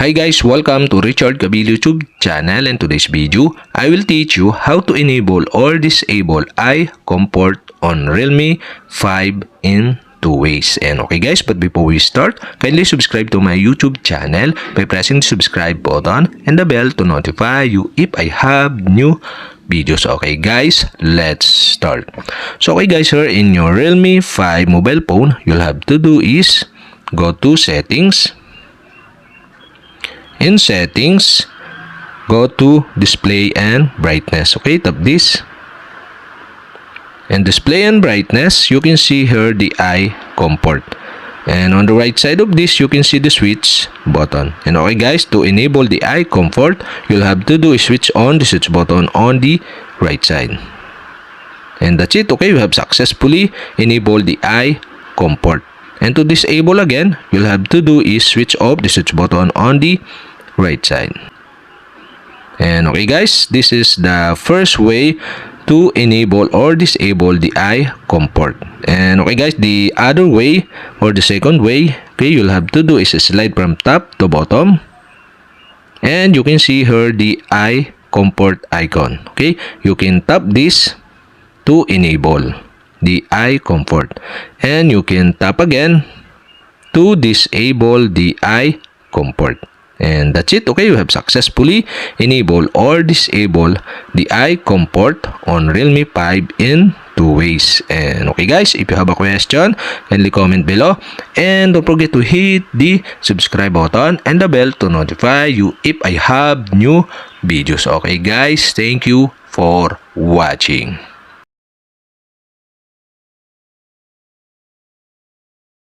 Hi guys, welcome to Richard Cabile YouTube channel, and today's video, I will teach you how to enable or disable eye comfort on Realme 5 in 2 ways. And okay guys, but before we start, kindly subscribe to my YouTube channel by pressing the subscribe button and the bell to notify you if I have new videos. Okay guys, let's start. So okay guys, here in your Realme 5 mobile phone, you'll have to do is go to settings. In settings, go to display and brightness. Okay, tap this. And display and brightness, you can see here the eye comfort. And on the right side of this, you can see the switch button. And okay guys, to enable the eye comfort, you'll have to do is switch on the switch button on the right side. And that's it. Okay, you have successfully enabled the eye comfort. And to disable again, you'll have to do is switch off the switch button on the right side. And okay guys, this is the first way to enable or disable the eye comfort. And okay guys, the other way or the second way, okay, you'll have to do is slide from top to bottom. And you can see here the eye comfort icon. Okay, you can tap this to enable the eye comfort, and you can tap again to disable the eye comfort. And that's it. Okay, you have successfully enabled or disabled the eye comfort on Realme 5 in 2 ways. And okay guys, if you have a question, kindly comment below, and don't forget to hit the subscribe button and the bell to notify you if I have new videos. Okay guys, thank you for watching.